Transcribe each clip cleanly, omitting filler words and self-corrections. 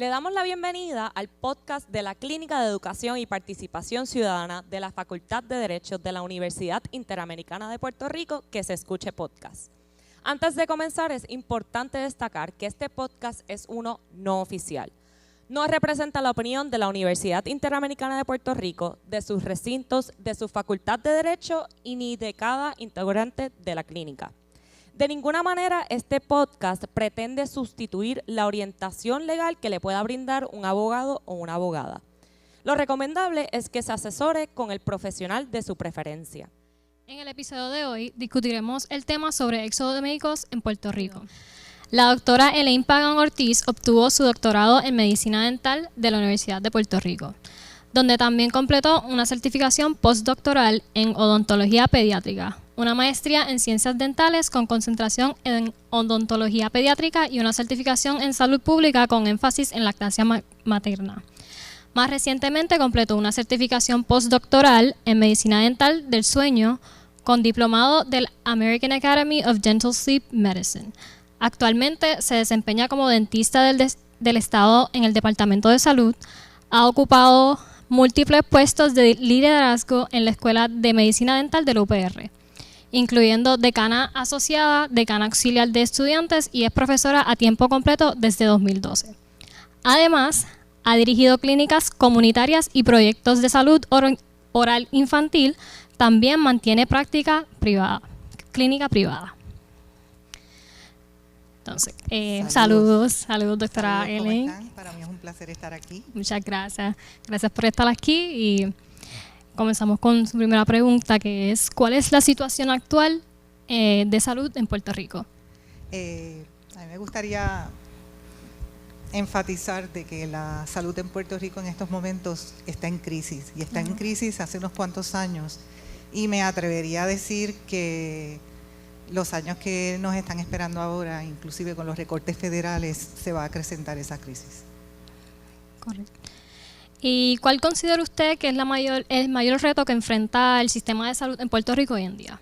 Le damos la bienvenida al podcast de la Clínica de Educación y Participación Ciudadana de la Facultad de Derecho de la Universidad Interamericana de Puerto Rico, Que Se Escuche Podcast. Antes de comenzar, es importante destacar que este podcast es uno no oficial. No representa la opinión de la Universidad Interamericana de Puerto Rico, de sus recintos, de su Facultad de Derecho y ni de cada integrante de la clínica. De ninguna manera este podcast pretende sustituir la orientación legal que le pueda brindar un abogado o una abogada. Lo recomendable es que se asesore con el profesional de su preferencia. En el episodio de hoy discutiremos el tema sobre éxodo de médicos en Puerto Rico. La doctora Elaine Pagan Ortiz obtuvo su doctorado en Medicina Dental de la Universidad de Puerto Rico, donde también completó una certificación postdoctoral en odontología pediátrica, una maestría en ciencias dentales con concentración en odontología pediátrica y una certificación en salud pública con énfasis en lactancia materna. Más recientemente completó una certificación postdoctoral en medicina dental del sueño con diplomado del American Academy of Dental Sleep Medicine. Actualmente se desempeña como dentista del Estado en el Departamento de Salud. Ha ocupado múltiples puestos de liderazgo en la Escuela de Medicina Dental del UPR, incluyendo decana asociada, decana auxiliar de estudiantes y es profesora a tiempo completo desde 2012. Además, ha dirigido clínicas comunitarias y proyectos de salud oral infantil. También mantiene práctica privada, clínica privada. Entonces, saludos, doctora Elaine. ¿Cómo están? Para mí es un placer estar aquí. Muchas gracias. Gracias por estar aquí y comenzamos con su primera pregunta, que es ¿cuál es la situación actual de salud en Puerto Rico? A mí me gustaría enfatizar de que la salud en Puerto Rico en estos momentos está en crisis y está en crisis hace unos cuantos años y me atrevería a decir que los años que nos están esperando ahora, inclusive con los recortes federales, se va a acrecentar esa crisis. Correcto. ¿Y cuál considera usted que es el mayor reto que enfrenta el sistema de salud en Puerto Rico hoy en día?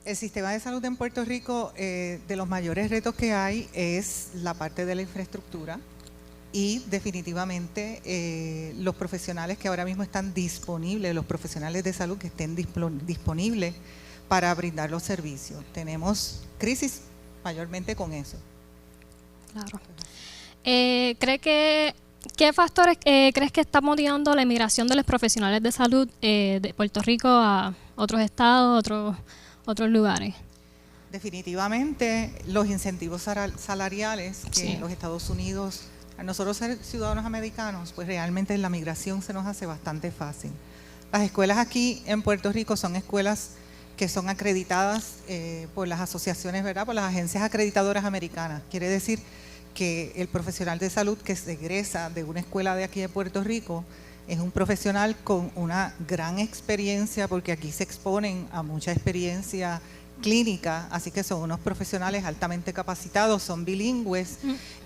El sistema de salud en Puerto Rico, de los mayores retos que hay es la parte de la infraestructura y definitivamente los profesionales que ahora mismo están disponibles, los profesionales de salud que estén disponibles para brindar los servicios. Tenemos crisis mayormente con eso. Claro. ¿Qué factores crees que está motivando la emigración de los profesionales de salud de Puerto Rico a otros estados, otros lugares? Definitivamente los incentivos salariales que sí. En los Estados Unidos, a nosotros ser ciudadanos americanos, pues realmente la migración se nos hace bastante fácil. Las escuelas aquí en Puerto Rico son escuelas que son acreditadas por las asociaciones, ¿verdad? Por las agencias acreditadoras americanas. Quiere decir que el profesional de salud que se egresa de una escuela de aquí de Puerto Rico es un profesional con una gran experiencia, porque aquí se exponen a mucha experiencia clínica, así que son unos profesionales altamente capacitados, son bilingües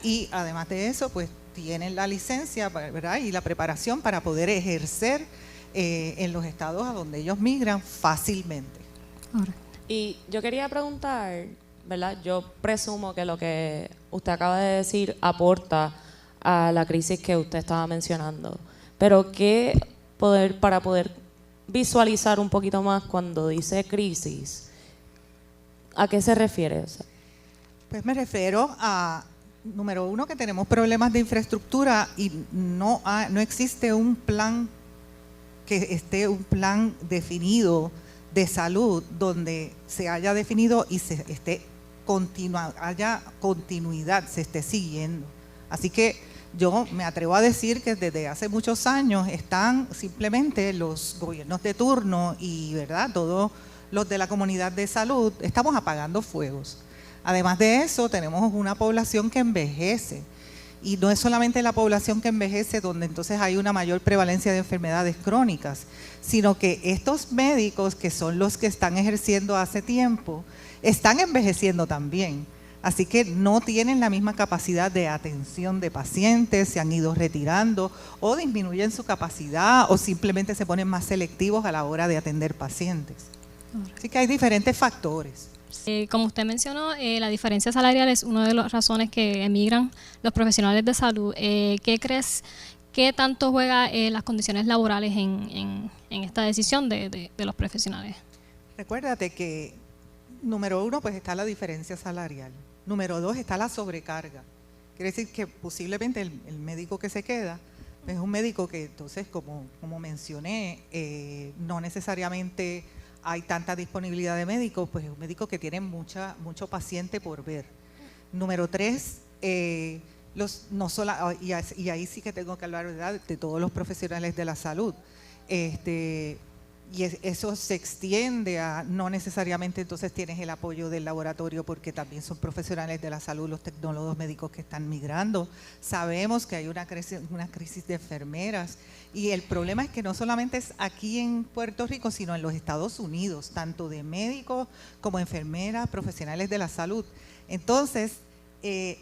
y además de eso, pues tienen la licencia, ¿verdad? Y la preparación para poder ejercer en los estados a donde ellos migran fácilmente. Y yo quería preguntar, ¿verdad? Yo presumo que lo que usted acaba de decir aporta a la crisis que usted estaba mencionando. Pero para poder visualizar un poquito más cuando dice crisis, ¿a qué se refiere? O sea, pues me refiero a, número uno, que tenemos problemas de infraestructura y no existe un plan un plan definido de salud donde se haya definido y haya continuidad, se esté siguiendo. Así que yo me atrevo a decir que desde hace muchos años están simplemente los gobiernos de turno y, ¿verdad?, todos los de la comunidad de salud, estamos apagando fuegos. Además de eso, tenemos una población que envejece. Y no es solamente la población que envejece donde entonces hay una mayor prevalencia de enfermedades crónicas, sino que estos médicos, que son los que están ejerciendo hace tiempo, están envejeciendo también. Así que no tienen la misma capacidad de atención de pacientes, se han ido retirando o disminuyen su capacidad o simplemente se ponen más selectivos a la hora de atender pacientes. Así que hay diferentes factores. Como usted mencionó, la diferencia salarial es una de las razones que emigran los profesionales de salud. ¿Qué crees, qué tanto juega las condiciones laborales en esta decisión de los profesionales? Recuérdate que, número 1, pues está la diferencia salarial. Número 2, está la sobrecarga. Quiere decir que posiblemente el médico que se queda es un médico que entonces, como mencioné, no necesariamente hay tanta disponibilidad de médicos, pues es un médico que tiene mucho paciente por ver. Número 3, y ahí sí que tengo que hablar, ¿verdad?, de todos los profesionales de la salud. Eso se extiende a, no necesariamente entonces tienes el apoyo del laboratorio, porque también son profesionales de la salud los tecnólogos médicos que están migrando. Sabemos que hay una crisis de enfermeras, y el problema es que no solamente es aquí en Puerto Rico, sino en los Estados Unidos, tanto de médicos como enfermeras, profesionales de la salud. Entonces,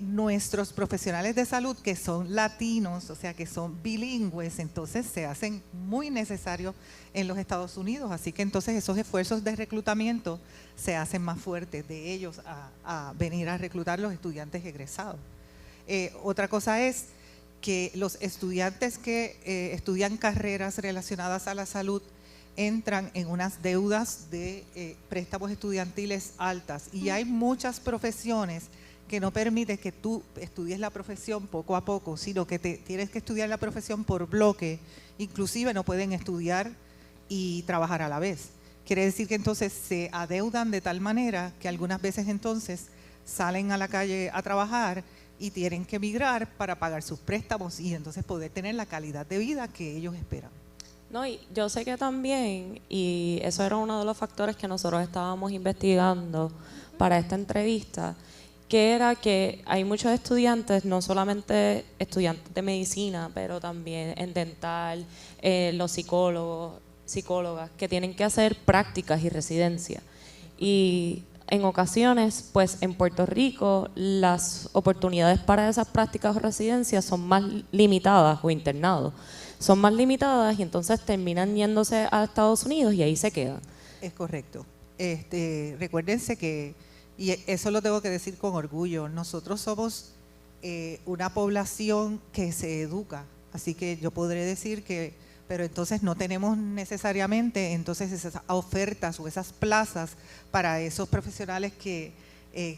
nuestros profesionales de salud que son latinos, o sea que son bilingües, entonces se hacen muy necesarios en los Estados Unidos, así que entonces esos esfuerzos de reclutamiento se hacen más fuertes de ellos a venir a reclutar los estudiantes egresados. Otra cosa es que los estudiantes que estudian carreras relacionadas a la salud entran en unas deudas de préstamos estudiantiles altas, y hay muchas profesiones que no permite que tú estudies la profesión poco a poco, sino que tienes que estudiar la profesión por bloque. Inclusive no pueden estudiar y trabajar a la vez. Quiere decir que entonces se adeudan de tal manera que algunas veces entonces salen a la calle a trabajar y tienen que emigrar para pagar sus préstamos y entonces poder tener la calidad de vida que ellos esperan. No, y yo sé que también, y eso era uno de los factores que nosotros estábamos investigando para esta entrevista, que era que hay muchos estudiantes, no solamente estudiantes de medicina, pero también en dental, los psicólogos, psicólogas, que tienen que hacer prácticas y residencias. Y en ocasiones, pues en Puerto Rico, las oportunidades para esas prácticas o residencias son más limitadas, o internados, son más limitadas, y entonces terminan yéndose a Estados Unidos y ahí se quedan. Es correcto. Recuérdense que, y eso lo tengo que decir con orgullo, nosotros somos una población que se educa, así que yo podré decir que, pero entonces no tenemos necesariamente entonces esas ofertas o esas plazas para esos profesionales que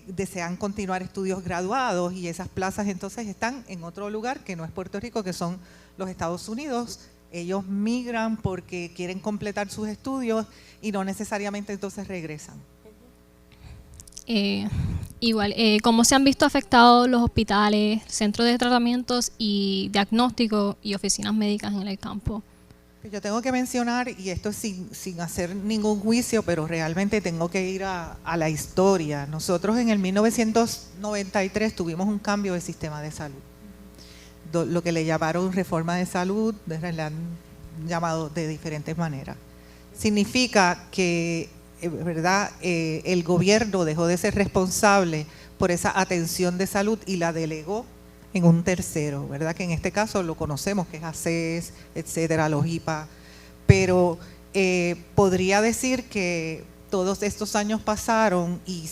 desean continuar estudios graduados, y esas plazas entonces están en otro lugar que no es Puerto Rico, que son los Estados Unidos. Ellos migran porque quieren completar sus estudios y no necesariamente entonces regresan. ¿Cómo se han visto afectados los hospitales, centros de tratamientos y diagnóstico y oficinas médicas en el campo? Yo tengo que mencionar, y esto sin hacer ningún juicio, pero realmente tengo que ir a la historia. Nosotros en el 1993 tuvimos un cambio del sistema de salud, lo que le llamaron reforma de salud, le han llamado de diferentes maneras. Significa que ¿verdad? El gobierno dejó de ser responsable por esa atención de salud y la delegó en un tercero, ¿verdad? Que en este caso lo conocemos, que es ACES, etcétera, los IPA. Pero podría decir que todos estos años pasaron y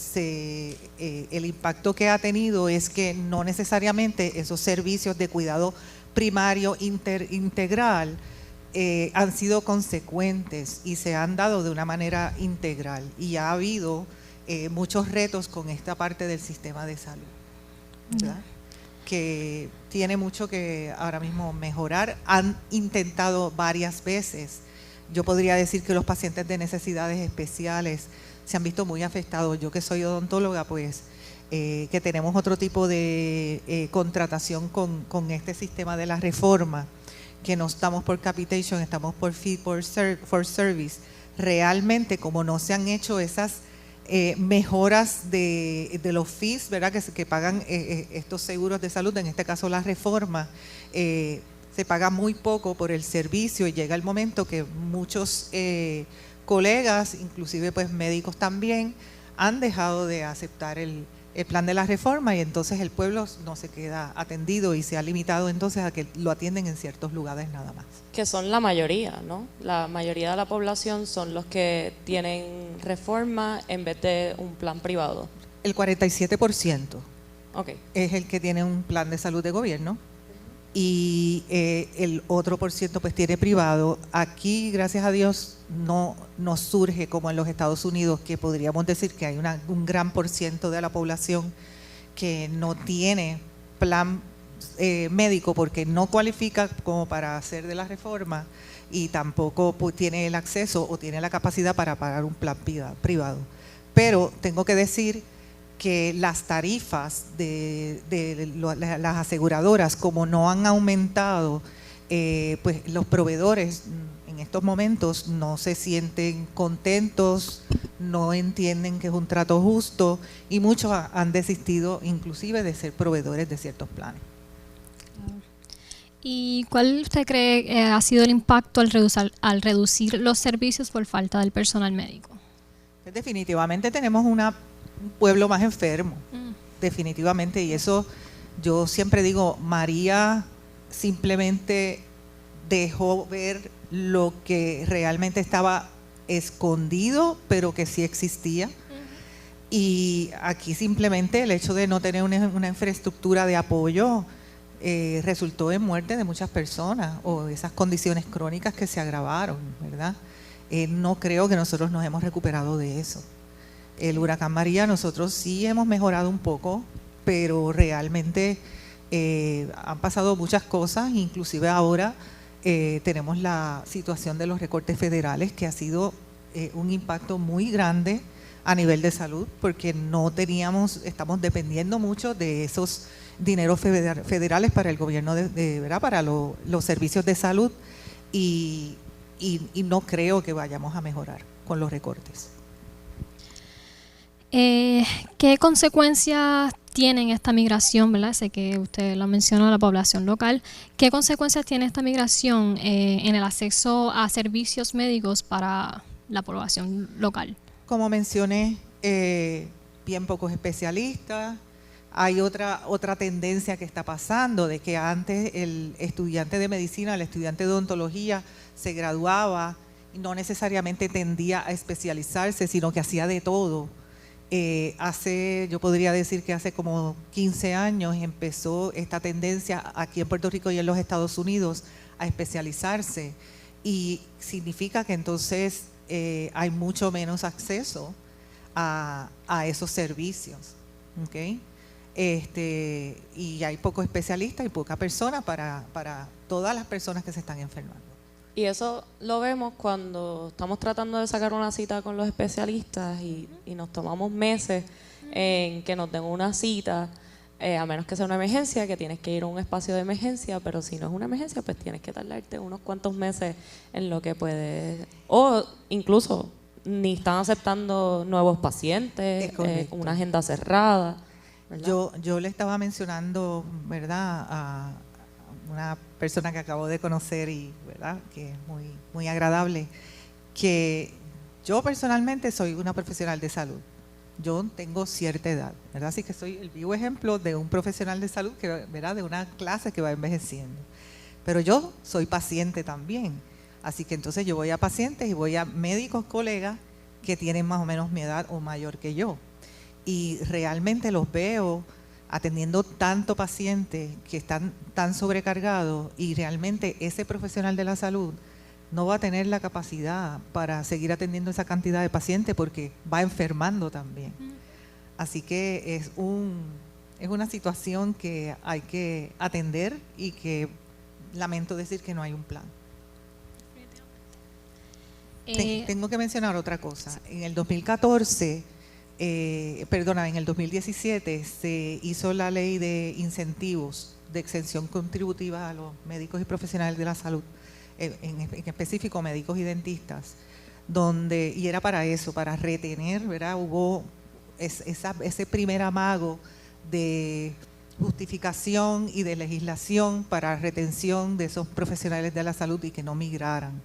el impacto que ha tenido es que no necesariamente esos servicios de cuidado primario integral han sido consecuentes y se han dado de una manera integral, y ha habido muchos retos con esta parte del sistema de salud, ¿verdad? Que tiene mucho que ahora mismo mejorar. Han intentado varias veces. Yo podría decir que los pacientes de necesidades especiales se han visto muy afectados. Yo que soy odontóloga, pues que tenemos otro tipo de contratación con este sistema de la reforma, que no estamos por capitation, estamos por fee for service. Realmente, como no se han hecho esas mejoras de los fees, ¿verdad? Que pagan estos seguros de salud, en este caso la reforma, se paga muy poco por el servicio, y llega el momento que muchos colegas, inclusive pues médicos también, han dejado de aceptar el el plan de la reforma y entonces el pueblo no se queda atendido y se ha limitado entonces a que lo atienden en ciertos lugares nada más. Que son la mayoría, ¿no? La mayoría de la población son los que tienen reforma en vez de un plan privado. El 47% Okay. es el que tiene un plan de salud de gobierno y el otro por ciento pues tiene privado. Aquí, gracias a Dios, no surge como en los Estados Unidos, que podríamos decir que hay un gran por ciento de la población que no tiene plan médico porque no cualifica como para hacer de la reforma y tampoco pues, tiene el acceso o tiene la capacidad para pagar un plan privado. Pero tengo que decir que las tarifas de las aseguradoras, como no han aumentado, pues los proveedores en estos momentos no se sienten contentos, no entienden que es un trato justo y muchos han desistido inclusive de ser proveedores de ciertos planes. ¿Y cuál usted cree ha sido el impacto al reducir los servicios por falta del personal médico? Pues definitivamente tenemos un pueblo más enfermo, definitivamente, y eso yo siempre digo, María simplemente dejó ver lo que realmente estaba escondido, pero que sí existía. Y aquí simplemente el hecho de no tener una infraestructura de apoyo resultó en muerte de muchas personas o esas condiciones crónicas que se agravaron, ¿verdad? No creo que nosotros nos hemos recuperado de eso. El huracán María, nosotros sí hemos mejorado un poco, pero realmente han pasado muchas cosas, inclusive ahora tenemos la situación de los recortes federales, que ha sido un impacto muy grande a nivel de salud, porque estamos dependiendo mucho de esos dineros federales para el gobierno, ¿verdad? Para los servicios de salud, y no creo que vayamos a mejorar con los recortes. ¿Qué consecuencias tiene esta migración, ¿verdad? Sé que usted lo mencionó, a la población local. ¿Qué consecuencias tiene esta migración en el acceso a servicios médicos para la población local? Como mencioné, bien pocos especialistas. Hay otra tendencia que está pasando, de que antes el estudiante de medicina, el estudiante de odontología se graduaba y no necesariamente tendía a especializarse, sino que hacía de todo. Yo podría decir que hace como 15 años empezó esta tendencia aquí en Puerto Rico y en los Estados Unidos a especializarse, y significa que entonces hay mucho menos acceso a esos servicios, ¿okay? Y hay pocos especialistas y poca persona para todas las personas que se están enfermando. Y eso lo vemos cuando estamos tratando de sacar una cita con los especialistas y nos tomamos meses en que nos den una cita, a menos que sea una emergencia, que tienes que ir a un espacio de emergencia, pero si no es una emergencia, pues tienes que tardarte unos cuantos meses en lo que puedes, o incluso ni están aceptando nuevos pacientes, una agenda cerrada, ¿verdad? Yo le estaba mencionando, ¿verdad?, a una persona que acabo de conocer y, ¿verdad?, que es muy, muy agradable, que yo personalmente soy una profesional de salud. Yo tengo cierta edad, ¿verdad? Así que soy el vivo ejemplo de un profesional de salud, que, ¿verdad?, de una clase que va envejeciendo. Pero yo soy paciente también. Así que entonces yo voy a pacientes y voy a médicos colegas que tienen más o menos mi edad o mayor que yo. Y realmente los veo atendiendo tanto paciente que están tan sobrecargados, y realmente ese profesional de la salud no va a tener la capacidad para seguir atendiendo esa cantidad de pacientes porque va enfermando también. Así que es una situación que hay que atender y que lamento decir que no hay un plan. Tengo que mencionar otra cosa. En el 2014, en el 2017 se hizo la ley de incentivos de exención contributiva a los médicos y profesionales de la salud, en específico médicos y dentistas, y era para eso, para retener, ¿verdad? Hubo ese primer amago de justificación y de legislación para retención de esos profesionales de la salud y que no migraran.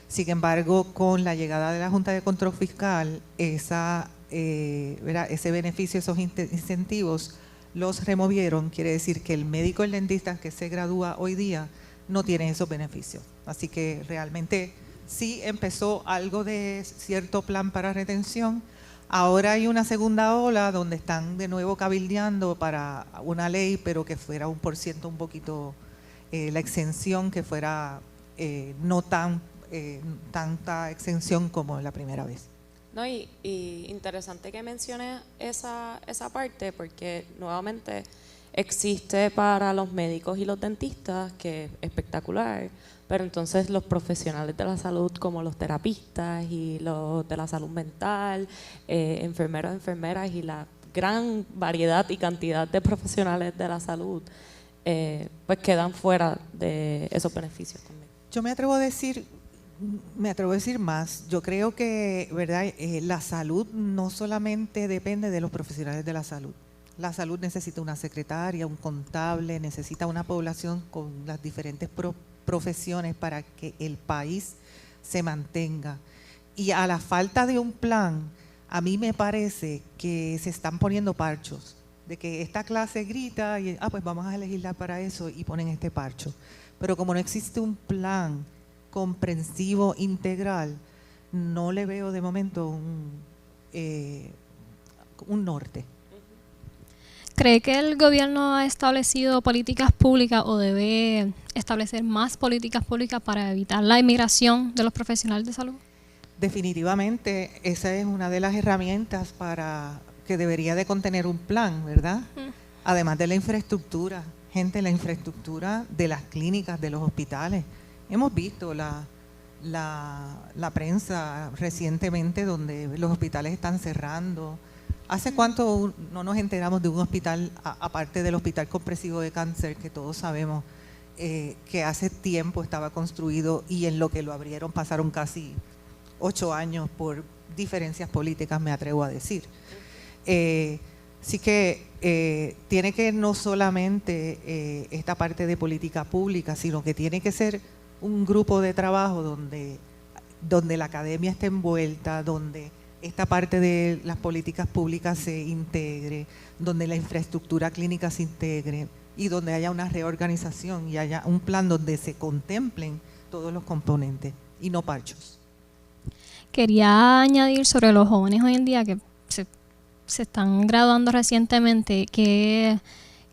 Sin embargo, con la llegada de la Junta de Control Fiscal, esa ¿verdad? Ese beneficio, esos incentivos, los removieron. Quiere decir que el médico, el dentista que se gradúa hoy día no tiene esos beneficios. Así que realmente sí empezó algo de cierto plan para retención. Ahora hay una segunda ola donde están de nuevo cabildeando para una ley, pero que fuera un % un poquito, la exención que fuera no tanta exención como la primera vez. No, y interesante que menciones esa parte, porque nuevamente existe para los médicos y los dentistas, que es espectacular, pero entonces los profesionales de la salud, como los terapistas y los de la salud mental, enfermeros, enfermeras y la gran variedad y cantidad de profesionales de la salud, pues quedan fuera de esos beneficios también. Yo me atrevo a decir más. Yo creo que, ¿verdad? La salud no solamente depende de los profesionales de la salud. La salud necesita una secretaria, un contable, necesita una población con las diferentes profesiones para que el país se mantenga. Y a la falta de un plan, a mí me parece que se están poniendo parchos, de que esta clase grita y pues vamos a legislar para eso y ponen este parcho. Pero como no existe un plan comprensivo, integral, no le veo de momento un norte. ¿Cree que el gobierno ha establecido políticas públicas o debe establecer más políticas públicas para evitar la inmigración de los profesionales de salud? Definitivamente, esa es una de las herramientas para que debería de contener un plan, ¿verdad? Además de la infraestructura, la infraestructura de las clínicas, de los hospitales. Hemos visto la prensa recientemente donde los hospitales están cerrando. ¿Hace cuánto no nos enteramos de un hospital, aparte del Hospital Comprensivo de Cáncer, que todos sabemos que hace tiempo estaba construido y en lo que lo abrieron pasaron casi 8 años por diferencias políticas, me atrevo a decir? Así que tiene que no solamente esta parte de política pública, sino que tiene que ser un grupo de trabajo donde la academia esté envuelta, donde esta parte de las políticas públicas se integre, donde la infraestructura clínica se integre y donde haya una reorganización y haya un plan donde se contemplen todos los componentes y no parchos. Quería añadir sobre los jóvenes hoy en día que se están graduando recientemente. ¿Qué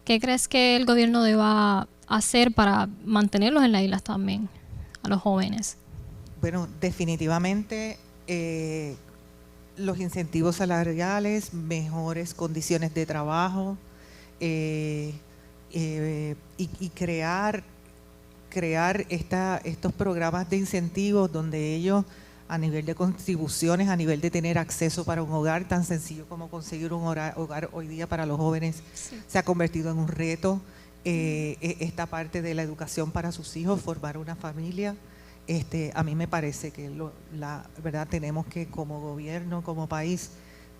crees que el gobierno deba hacer para mantenerlos en las islas también, a los jóvenes? Bueno, definitivamente los incentivos salariales, mejores condiciones de trabajo y crear estos programas de incentivos donde ellos, a nivel de contribuciones, a nivel de tener acceso para un hogar, tan sencillo como conseguir un hogar hoy día para los jóvenes, sí, se ha convertido en un reto. Esta parte de la educación para sus hijos, formar una familia, a mí me parece que verdad tenemos que, como gobierno, como país,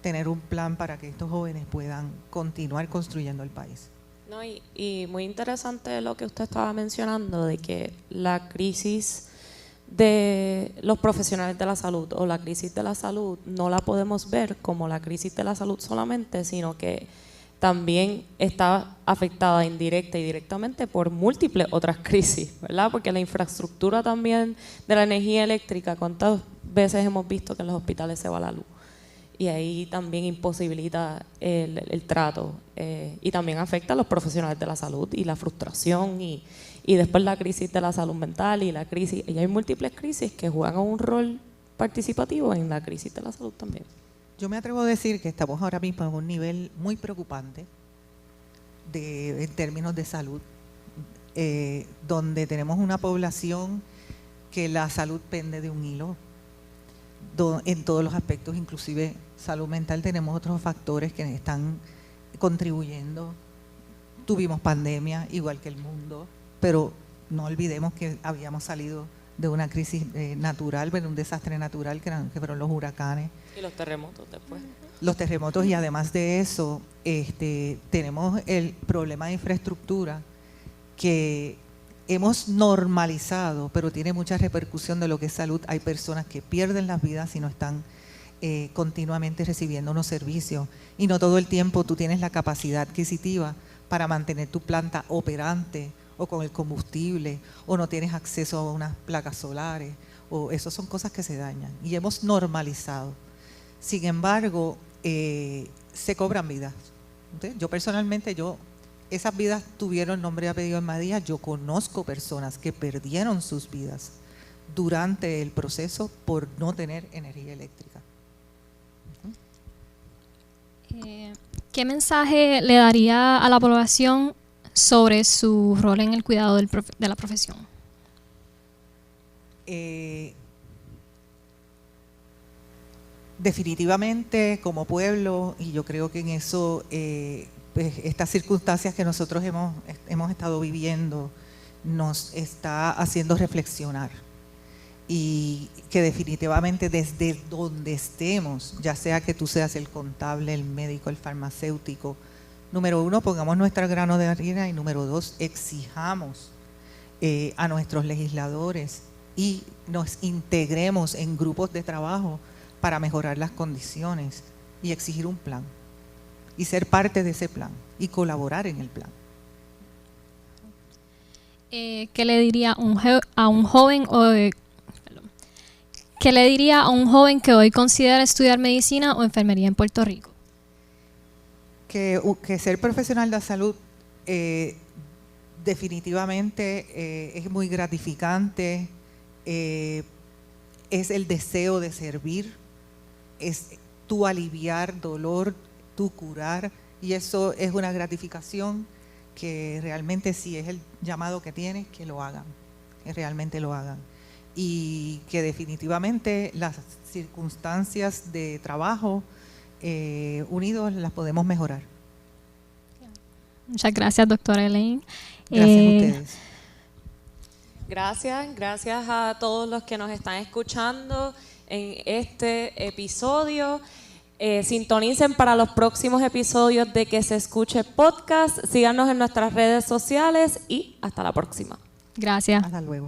tener un plan para que estos jóvenes puedan continuar construyendo el país. No, y muy interesante lo que usted estaba mencionando, de que la crisis de los profesionales de la salud o la crisis de la salud no la podemos ver como la crisis de la salud solamente, sino que también está afectada indirecta y directamente por múltiples otras crisis, ¿verdad? Porque la infraestructura también de la energía eléctrica, ¿cuántas veces hemos visto que en los hospitales se va la luz? Y ahí también imposibilita el trato y también afecta a los profesionales de la salud y la frustración y después la crisis de la salud mental y hay múltiples crisis que juegan un rol participativo en la crisis de la salud también. Yo me atrevo a decir que estamos ahora mismo en un nivel muy preocupante en términos de salud, donde tenemos una población que la salud pende de un hilo en todos los aspectos, inclusive salud mental. Tenemos otros factores que están contribuyendo. Tuvimos pandemia, igual que el mundo, pero no olvidemos que habíamos salido de una crisis natural, un desastre natural que fueron los huracanes. Y los terremotos después. Los terremotos, y además de eso, tenemos el problema de infraestructura que hemos normalizado, pero tiene mucha repercusión de lo que es salud. Hay personas que pierden las vidas si no están continuamente recibiendo unos servicios y no todo el tiempo tú tienes la capacidad adquisitiva para mantener tu planta operante o con el combustible, o no tienes acceso a unas placas solares, o esas son cosas que se dañan y hemos normalizado. Sin embargo, se cobran vidas. ¿Okay? Yo personalmente, esas vidas tuvieron nombre y apellido en María. Yo conozco personas que perdieron sus vidas durante el proceso por no tener energía eléctrica. ¿Qué mensaje le daría a la población sobre su rol en el cuidado de la profesión? Definitivamente como pueblo, y yo creo que en eso pues estas circunstancias que nosotros hemos estado viviendo nos está haciendo reflexionar, y que definitivamente desde donde estemos, ya sea que tú seas el contable, el médico, el farmacéutico, número 1, pongamos nuestro grano de arena, y número 2, exijamos a nuestros legisladores y nos integremos en grupos de trabajo para mejorar las condiciones y exigir un plan y ser parte de ese plan y colaborar en el plan. ¿Qué le diría a un joven ¿qué le diría a un joven que hoy considera estudiar medicina o enfermería en Puerto Rico? Que ser profesional de la salud definitivamente es muy gratificante, es el deseo de servir, es tu aliviar dolor, tu curar, y eso es una gratificación que realmente, si es el llamado que tienes, que lo hagan, que realmente lo hagan, y que definitivamente las circunstancias de trabajo unidos las podemos mejorar. Muchas gracias, doctora Elaine. Gracias a ustedes. Gracias a todos los que nos están escuchando en este episodio. Sintonicen para los próximos episodios de Que Se Escuche Podcast. Síganos en nuestras redes sociales y hasta la próxima. Gracias. Hasta luego.